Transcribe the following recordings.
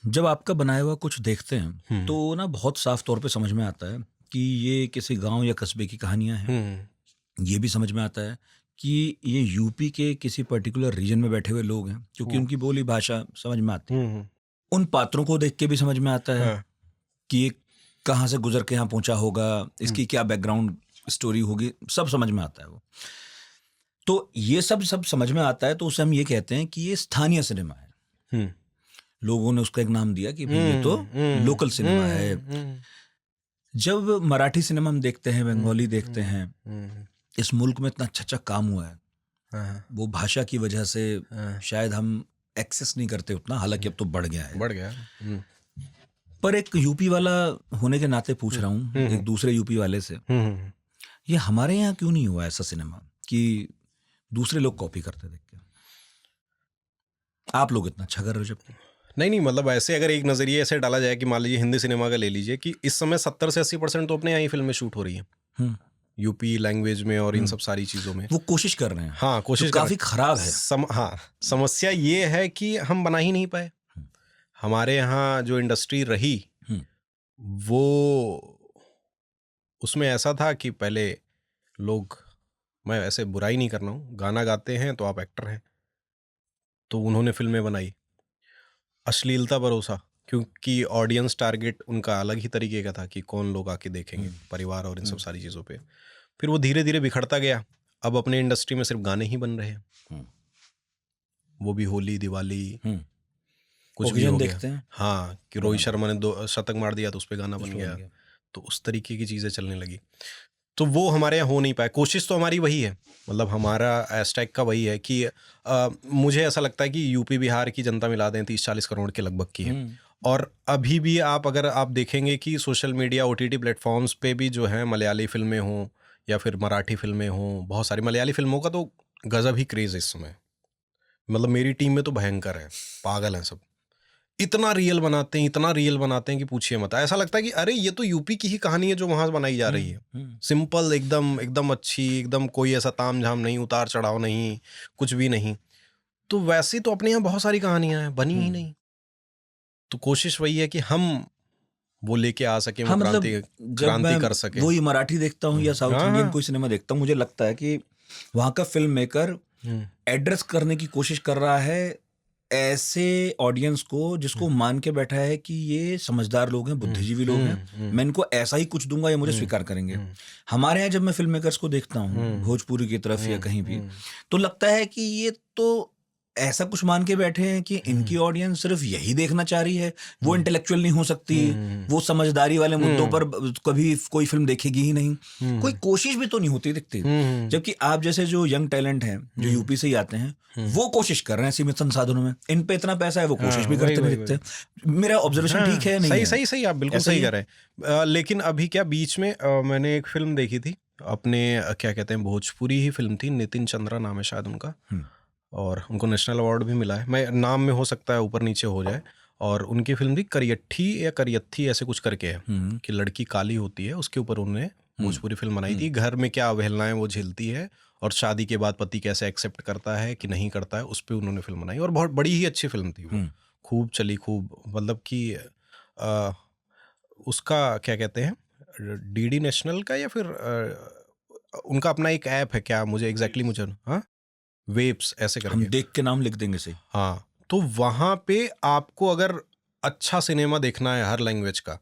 जब आपका बनाया हुआ कुछ देखते हैं हम्म, तो ना बहुत साफ तौर पे समझ में आता है कि ये किसी गांव या कस्बे की कहानियां हैं। ये भी समझ में आता है कि ये यूपी के किसी पर्टिकुलर रीजन में बैठे हुए लोग हैं, क्योंकि हम्म, उनकी बोली भाषा समझ में आती है। हम्म, उन पात्रों को देख के भी समझ में आता है हाँ, कि ये कहाँ से गुजर के यहाँ पहुंचा होगा, इसकी क्या बैकग्राउंड स्टोरी होगी, सब समझ में आता है वो। तो ये सब समझ में आता है, तो उसे हम ये कहते हैं कि ये स्थानीय सिनेमा है। हम्म, लोगों ने उसका एक नाम दिया कि भाई ये तो लोकल सिनेमा है। जब मराठी सिनेमा हम देखते हैं, बंगाली देखते हैं, इस मुल्क में इतना अच्छा अच्छा काम हुआ है, हाँ, वो भाषा की वजह से हाँ, शायद हम एक्सेस नहीं करते उतना, हालांकि अब तो बढ़ गया है। बढ़ गया। पर एक यूपी वाला होने के नाते पूछ रहा हूँ, एक दूसरे यूपी वाले से, ये हमारे यहाँ क्यों नहीं हुआ ऐसा सिनेमा कि दूसरे लोग कॉपी करते देख के? आप लोग इतना अच्छा कर रहे हो जबकि। नहीं, मतलब ऐसे अगर एक नज़रिए ऐसे डाला जाए कि मान लीजिए हिंदी सिनेमा का ले लीजिए कि इस समय 70 से 80% तो अपने यहाँ ही फिल्में शूट हो रही हैं, हम्म, यूपी लैंग्वेज में और इन सब सारी चीज़ों में। वो कोशिश कर रहे हैं, हाँ, कोशिश जो कर काफी खराब है। हाँ, समस्या ये है कि हम बना ही नहीं पाए। हमारे यहाँ जो इंडस्ट्री रही हम्म, वो, उसमें ऐसा था कि पहले लोग, मैं ऐसे बुराई नहीं कर रहा हूँ, गाना गाते हैं तो आप एक्टर हैं, तो उन्होंने फिल्में बनाई। अश्लीलता भरोसा, क्योंकि ऑडियंस टारगेट उनका अलग ही तरीके का था कि कौन लोग आके देखेंगे, परिवार और इन सब सारी चीज़ों पे। फिर वो धीरे धीरे बिखरता गया। अब अपने इंडस्ट्री में सिर्फ गाने ही बन रहे हैं, वो भी होली दिवाली कुछ भी हो गया। देखते हैं, हाँ, कि रोहित शर्मा ने 2 शतक मार दिया तो उस पर गाना बन गया। गया। तो उस तरीके की चीज़ें चलने लगी। तो वो हमारे यहाँ हो नहीं पाया। कोशिश तो हमारी वही है, मतलब हमारा हैशटैग का वही है कि मुझे ऐसा लगता है कि यूपी बिहार की जनता मिला दें 30-40 करोड़ के लगभग की है। और अभी भी अगर आप देखेंगे कि सोशल मीडिया OTT प्लेटफॉर्म्स पे भी जो है मलयाली फिल्में हों या फिर मराठी फिल्में हों, बहुत सारी मलयाली फिल्मों का तो गजब ही क्रेज़ है इस समय। मतलब मेरी टीम में तो भयंकर है, पागल हैं सब। इतना रियल बनाते हैं, इतना रियल बनाते हैं कि पूछिए मत। ऐसा लगता है कि अरे ये तो यूपी की ही कहानी है जो वहाँ बनाई जा रही है। सिंपल, एकदम एकदम अच्छी, एकदम कोई ऐसा तामझाम नहीं, उतार चढ़ाव नहीं, कुछ भी नहीं। तो वैसे तो अपने यहाँ बहुत सारी कहानियां हैं, बनी ही नहीं। तो कोशिश वही है कि हम वो लेके आ सके, वो मतलब जब क्रांति मैं कर सके। वही मराठी देखता हूँ या साउथ हाँ, इंडियन हाँ। कोई सिनेमा देखता हूँ, मुझे लगता है कि वहाँ का फिल्म मेकर एड्रेस करने की कोशिश कर रहा है ऐसे ऑडियंस को जिसको मान के बैठा है कि ये समझदार लोग हैं, बुद्धिजीवी लोग हैं, मैं इनको ऐसा ही कुछ दूंगा, ये मुझे स्वीकार करेंगे। हमारे यहाँ जब मैं फिल्म मेकर्स को देखता हूँ भोजपुरी की तरफ या कहीं भी, तो लगता है कि ये तो ऐसा कुछ मान के बैठे हैं कि इनकी ऑडियंस सिर्फ यही देखना चाह रही है, वो इंटेलेक्चुअल नहीं हो सकती, वो समझदारी वाले मुद्दों पर कभी कोई फिल्म देखेगी ही नहीं। कोई कोशिश भी तो नहीं होती दिखती। जबकि आप जैसे जो यंग टैलेंट हैं जो यूपी से ही आते हैं, वो कोशिश कर रहे हैं सीमित संसाधनों में, इन पे इतना पैसा है, वो कोशिश भी करते नहीं दिखते। मेरा ऑब्जर्वेशन ठीक है? नहीं सही है? सही सही, आप बिल्कुल सही कर रहे हैं। लेकिन अभी क्या, बीच में मैंने एक फिल्म देखी थी अपने, क्या कहते हैं, भोजपुरी ही फिल्म थी, नितिन चंद्रा नाम है शायद उनका, और उनको नेशनल अवार्ड भी मिला है। मैं नाम में हो सकता है ऊपर नीचे हो जाए। और उनकी फिल्म थी करियट्ठी या करियत्थी, ऐसे कुछ करके है, कि लड़की काली होती है, उसके ऊपर उन्होंने भोजपुरी फिल्म बनाई थी। घर में क्या अवहेलनाएं वो झेलती है और शादी के बाद पति कैसे एक्सेप्ट करता है कि नहीं करता है, उस पर उन्होंने फिल्म बनाई। और बहुत बड़ी ही अच्छी फिल्म थी वो, खूब चली, खूब, मतलब कि उसका क्या कहते हैं, DD नेशनल का या फिर उनका अपना एक ऐप है क्या, मुझे एग्जैक्टली मुझे, हाँ, वेब्स ऐसे करके, हम देख के नाम लिख देंगे सही। हाँ, तो वहाँ पे आपको अगर अच्छा सिनेमा देखना है हर लैंग्वेज का,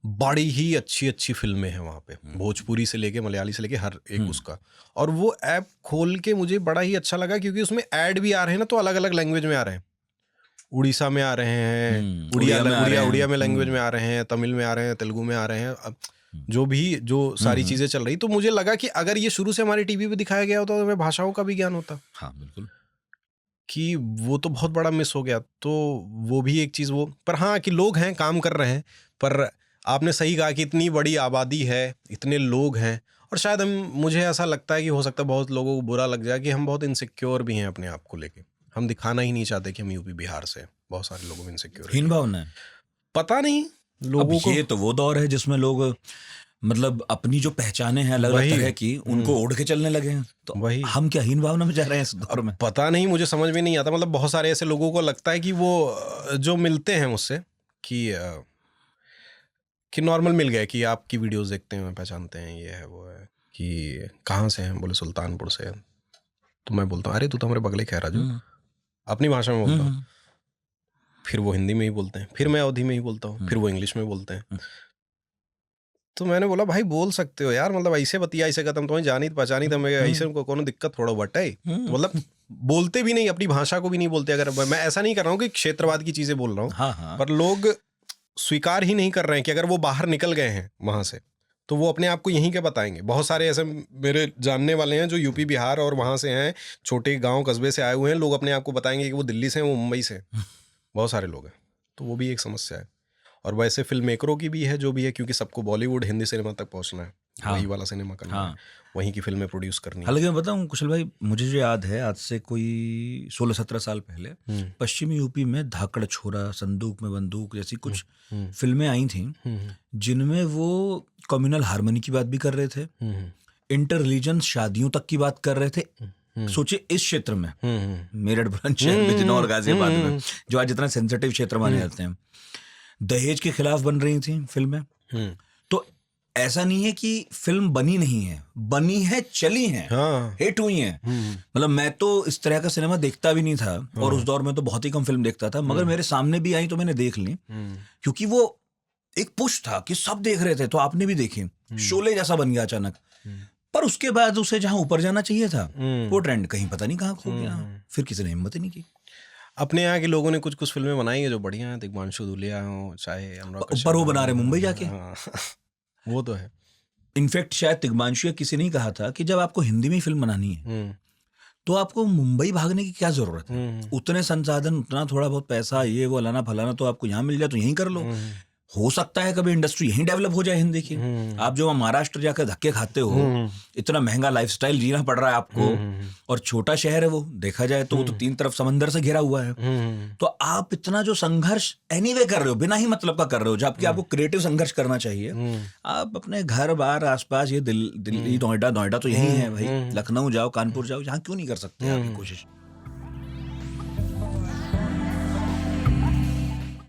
बड़ी ही अच्छी अच्छी फिल्में हैं वहाँ पे, भोजपुरी से लेके मलयाली से लेके हर एक उसका। और वो ऐप खोल के मुझे बड़ा ही अच्छा लगा, क्योंकि उसमें ऐड भी आ रहे हैं ना, तो अलग अलग लैंग्वेज में आ रहे हैं। उड़ीसा में आ रहे हैं, उड़िया में लैंग्वेज में आ रहे हैं, तमिल में आ रहे हैं, तेलुगु में आ रहे हैं, अब जो सारी चीजें चल रही। तो मुझे लगा कि अगर ये शुरू से हमारी टीवी पे दिखाया गया होता तो हमें भाषाओं का भी ज्ञान होता। हाँ बिल्कुल, कि वो तो बहुत बड़ा मिस हो गया। तो वो भी एक चीज़, वो पर हाँ, कि लोग हैं, काम कर रहे हैं। पर आपने सही कहा कि इतनी बड़ी आबादी है, इतने लोग हैं, और शायद मुझे ऐसा लगता है कि हो सकता है बहुत लोगों को बुरा लग जाए कि हम बहुत इनसिक्योर भी हैं अपने आप को लेके। हम दिखाना ही नहीं चाहते कि हम यूपी बिहार से हैं। बहुत सारे लोगों में इनसिक्योर, हीन भावना है। पता नहीं लोगों को। ये तो वो दौर है जिसमें लोग मतलब अपनी जो पहचाने हैं अलग अलग तरह की, उनको ओढ़ के चलने लगे हैं। तो वही, हम क्या हीन भावना में जा रहे हैं इस दौर में? पता नहीं, मुझे समझ में नहीं आता। मतलब बहुत सारे ऐसे लोगों को लगता है कि वो जो मिलते हैं मुझसे, कि नॉर्मल मिल गया कि आपकी वीडियोस देखते हैं, पहचानते हैं, ये है वो है, कि कहाँ से हैं, बोले सुल्तानपुर से। तो मैं बोलता हूँ अरे तू तो हमारे बगले खैर राजू, अपनी भाषा में बोलता हूँ। फिर वो हिंदी में ही बोलते हैं, फिर मैं अवधी में ही बोलता हूँ, फिर वो इंग्लिश में बोलते हैं। तो मैंने बोला भाई बोल सकते हो यार, मतलब ऐसे बतिया ऐसे खत्म, तुम्हें जानी पहचानी तो मैं ऐसे उनको कोनो दिक्कत थोड़ा बटा है, मतलब बोलते भी नहीं, अपनी भाषा को भी नहीं बोलते। अगर मैं ऐसा नहीं कर रहा हूँ कि क्षेत्रवाद की चीजें बोल रहा हूँ, पर लोग स्वीकार ही नहीं कर रहे हैं कि अगर वो बाहर निकल गए हैं वहां से तो वो अपने आप को यहीं के बताएंगे। बहुत सारे ऐसे मेरे जानने वाले हैं जो यूपी बिहार और वहां से हैं, छोटे गांव कस्बे से आए हुए हैं, लोग अपने आप को बताएंगे कि वो दिल्ली से हैं, वो मुंबई से हैं। बहुत सारे लोग हैं, तो वो भी एक समस्या है। और वैसे फिल्म मेकरों की भी है जो भी है, क्योंकि सबको बॉलीवुड हिंदी सिनेमा तक पहुंचना है, वही वाला सिनेमा करना है, वहीं की फिल्में प्रोड्यूस करनी है। हालांकि मैं बताऊं कुशल भाई, मुझे जो याद है आज से कोई 16-17 साल पहले पश्चिमी यूपी में धाकड़ छोरा, संदूक में बंदूक जैसी कुछ फिल्में आई थी जिनमें वो कम्युनल हार्मनी की बात भी कर रहे थे, इंटर रिलीजन शादियों तक की बात कर रहे थे। सोचिए इस क्षेत्र में, मेरठ, बुलंदशहर, बिजनौर, गाजियाबाद में, जो आज जितना सेंसिटिव क्षेत्र माने जाते हैं, दहेज के खिलाफ बन रही थी फिल्में। तो ऐसा नहीं है कि फिल्म बनी नहीं है, बनी है, चली है, हिट हुई है। मतलब मैं तो इस तरह का सिनेमा देखता भी नहीं था, और उस दौर में तो बहुत ही कम फिल्म देखता था, मगर मेरे सामने भी आई तो मैंने देख ली, क्योंकि वो एक पुश था कि सब देख रहे थे, तो आपने भी देखी। शोले जैसा बन गया अचानक, पर उसके बाद उसे जहां ऊपर जाना चाहिए था वो ट्रेंड कहीं पता नहीं कहाँ खो गया, फिर किसी ने हिम्मत ही नहीं की। अपने यहाँ के लोगों ने कुछ कुछ फिल्में बनाई है जो बढ़िया है, दिग्मांशु धूलिया हो चाहे पर वो बना रहे मुंबई जाके। वो तो है। इनफैक्ट शायद दिग्मांशु या किसी ने ही कहा था कि जब आपको हिंदी में ही फिल्म बनानी है तो आपको मुंबई भागने की क्या जरूरत है, उतने संसाधन, उतना थोड़ा बहुत पैसा, ये वो लाना फलाना, तो आपको यहाँ मिल जाए तो यहीं कर लो। हो सकता है कभी इंडस्ट्री यहीं डेवलप हो जाए हिंदी की। आप जो महाराष्ट्र जाकर धक्के खाते हो, इतना महंगा लाइफस्टाइल जीना पड़ रहा है आपको, और छोटा शहर है वो, देखा जाए तो वो तो 3 तरफ समंदर से घिरा हुआ है, तो आप इतना जो संघर्ष एनीवे कर रहे हो, बिना ही मतलब का कर रहे हो, जबकि आपको क्रिएटिव संघर्ष करना चाहिए। आप अपने घर बार आसपास, ये दिल्ली, नोएडा तो यही है भाई, लखनऊ जाओ, कानपुर जाओ, यहाँ क्यों नहीं कर सकते आप ये कोशिश।